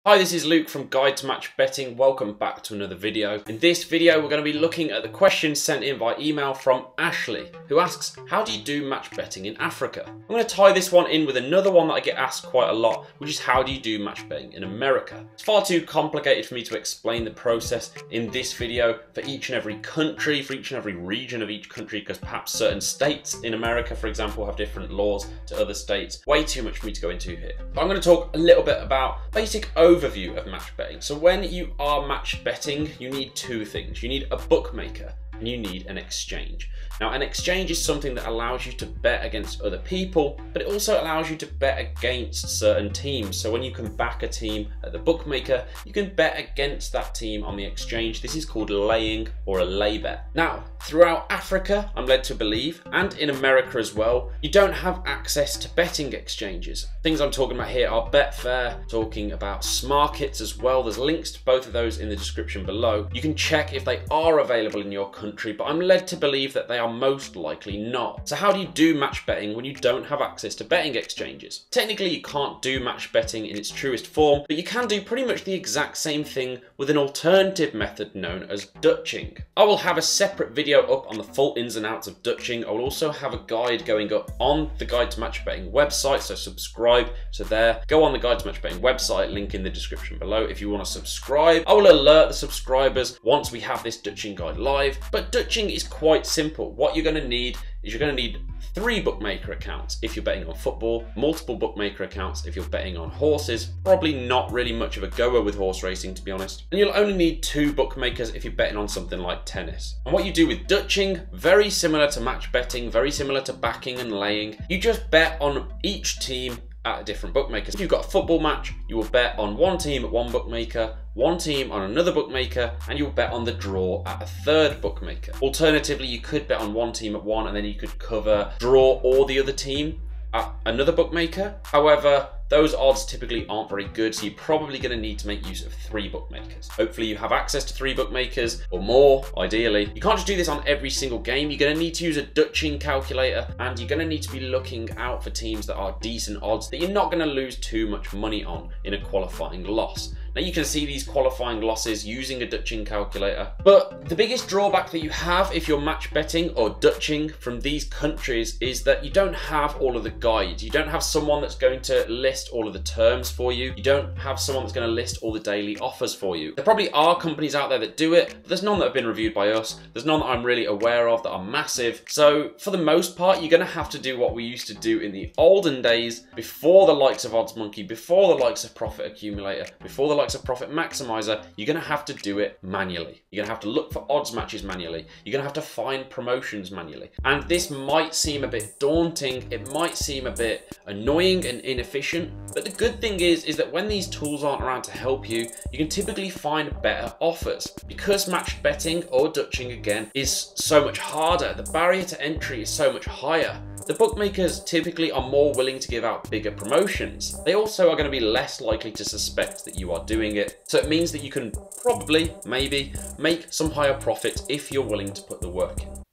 Hi, this is Luke from Guide to Match Betting. Welcome back to another video. In this video, we're going to be looking at the questions sent in by email from Ashley, who asks, how do you do match betting in Africa? I'm going to tie this one in with another one that I get asked quite a lot, which is how do you do match betting in America? It's far too complicated for me to explain the process in this video for each and every country, for each and every region of each country, because perhaps certain states in America, for example, have different laws to other states. Way too much for me to go into here. But I'm going to talk a little bit about basic overview of match betting. So when you are match betting, you need two things. You need a bookmaker and you need an exchange. Now, an exchange is something that allows you to bet against other people, but it also allows you to bet against certain teams. So when you can back a team at the bookmaker, you can bet against that team on the exchange. This is called laying or a lay bet. Now, throughout Africa, I'm led to believe, and in America as well, you don't have access to betting exchanges. Things I'm talking about here are Betfair, talking about Smarkets as well. There's links to both of those in the description below. You can check if they are available in your country, but I'm led to believe that they are most likely not. So how do you do match betting when you don't have access to betting exchanges? Technically, you can't do match betting in its truest form, but you can do pretty much the exact same thing with an alternative method known as Dutching. I will have a separate video up on the full ins and outs of Dutching. I will also have a guide going up on the Guide to Match Betting website, so subscribe to there. Go on the Guide to Match Betting website, link in the description below if you want to subscribe. I will alert the subscribers once we have this Dutching guide live, but Dutching is quite simple. What you're going to need is you're going to need 3 bookmaker accounts if you're betting on football, multiple bookmaker accounts if you're betting on horses, probably not really much of a goer with horse racing to be honest, and you'll only need 2 bookmakers if you're betting on something like tennis. And what you do with Dutching, very similar to match betting, very similar to backing and laying, you just bet on each team at a different bookmaker. If you've got a football match, you will bet on one team at one bookmaker, one team on another bookmaker, and you'll bet on the draw at a third bookmaker. Alternatively, you could bet on one team at one and then you could cover draw or the other team at another bookmaker. However, those odds typically aren't very good, so you're probably going to need to make use of 3 bookmakers. Hopefully you have access to 3 bookmakers or more, ideally. You can't just do this on every single game. You're going to need to use a Dutching calculator, and you're going to need to be looking out for teams that are decent odds that you're not going to lose too much money on in a qualifying loss. Now you can see these qualifying losses using a Dutching calculator, but the biggest drawback that you have if you're match betting or Dutching from these countries is that you don't have all of the guides. You don't have someone that's going to list all of the terms for you. You don't have someone that's going to list all the daily offers for you. There probably are companies out there that do it, but there's none that have been reviewed by us. There's none that I'm really aware of that are massive. So for the most part, you're going to have to do what we used to do in the olden days, before the likes of Odds Monkey, before the likes of Profit Accumulator, before the likes of Profit Maximizer. You're going to have to do it manually. You're going to have to look for odds matches manually. You're going to have to find promotions manually. And this might seem a bit daunting. It might seem a bit annoying and inefficient. But the good thing is that when these tools aren't around to help you, you can typically find better offers. Because match betting or Dutching again is so much harder, the barrier to entry is so much higher. The bookmakers typically are more willing to give out bigger promotions. They also are going to be less likely to suspect that you are doing it. So it means that you can probably, maybe, make some higher profits if you're willing to put the work in.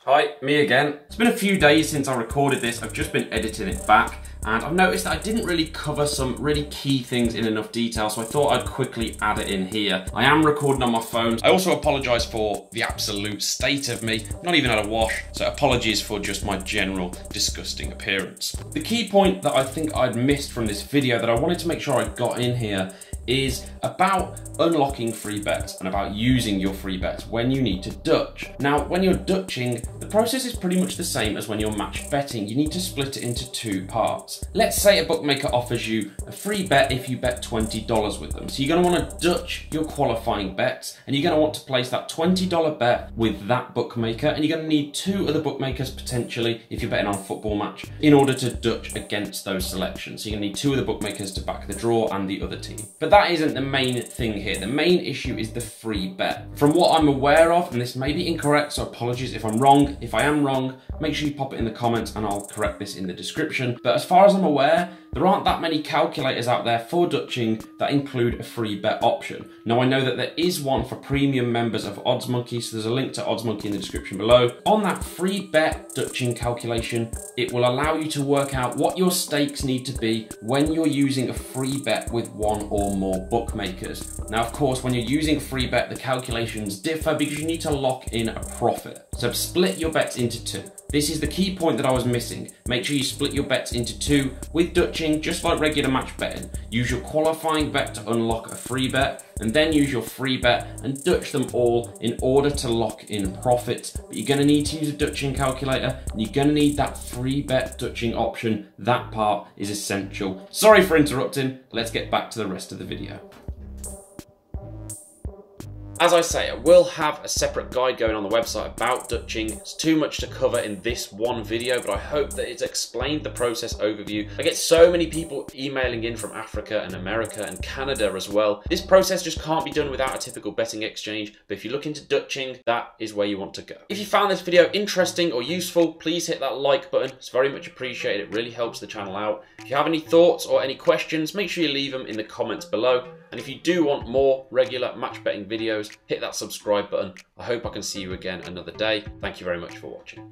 Hi, me again. It's been a few days since I recorded this. I've just been editing it back, and I've noticed that I didn't really cover some really key things in enough detail, so I thought I'd quickly add it in here. I am recording on my phone. I also apologise for the absolute state of me. Not even had a wash, so apologies for just my general disgusting appearance. The key point that I think I'd missed from this video that I wanted to make sure I got in here is about unlocking free bets and about using your free bets when you need to Dutch. Now, when you're Dutching, the process is pretty much the same as when you're match betting. You need to split it into 2 parts. Let's say a bookmaker offers you a free bet if you bet $20 with them. So you're going to want to Dutch your qualifying bets, and you're going to want to place that $20 bet with that bookmaker, and you're going to need 2 other bookmakers potentially if you're betting on a football match in order to Dutch against those selections. So you're going to need 2 other bookmakers to back the draw and the other team. But that isn't the main thing here. The main issue is the free bet. From what I'm aware of, and this may be incorrect, so apologies if I'm wrong. If I am wrong, make sure you pop it in the comments and I'll correct this in the description. But as far as I'm aware, there aren't that many calculators out there for Dutching that include a free bet option. Now I know that there is one for premium members of OddsMonkey, so there's a link to OddsMonkey in the description below. On that free bet Dutching calculation, it will allow you to work out what your stakes need to be when you're using a free bet with one or more bookmakers. Now of course, when you're using free bet, the calculations differ because you need to lock in a profit. So split your bets into two. This is the key point that I was missing. Make sure you split your bets into two with Dutching, just like regular match betting. Use your qualifying bet to unlock a free bet, and then use your free bet and Dutch them all in order to lock in profits. But you're gonna need to use a Dutching calculator, and you're gonna need that free bet Dutching option. That part is essential. Sorry for interrupting. Let's get back to the rest of the video. As I say, I will have a separate guide going on the website about Dutching. It's too much to cover in this one video, but I hope that it's explained the process overview. I get so many people emailing in from Africa and America and Canada as well. This process just can't be done without a typical betting exchange, but if you look into Dutching, that is where you want to go. If you found this video interesting or useful, please hit that like button. It's very much appreciated. It really helps the channel out. If you have any thoughts or any questions, make sure you leave them in the comments below. And if you do want more regular match betting videos, hit that subscribe button. I hope I can see you again another day. Thank you very much for watching.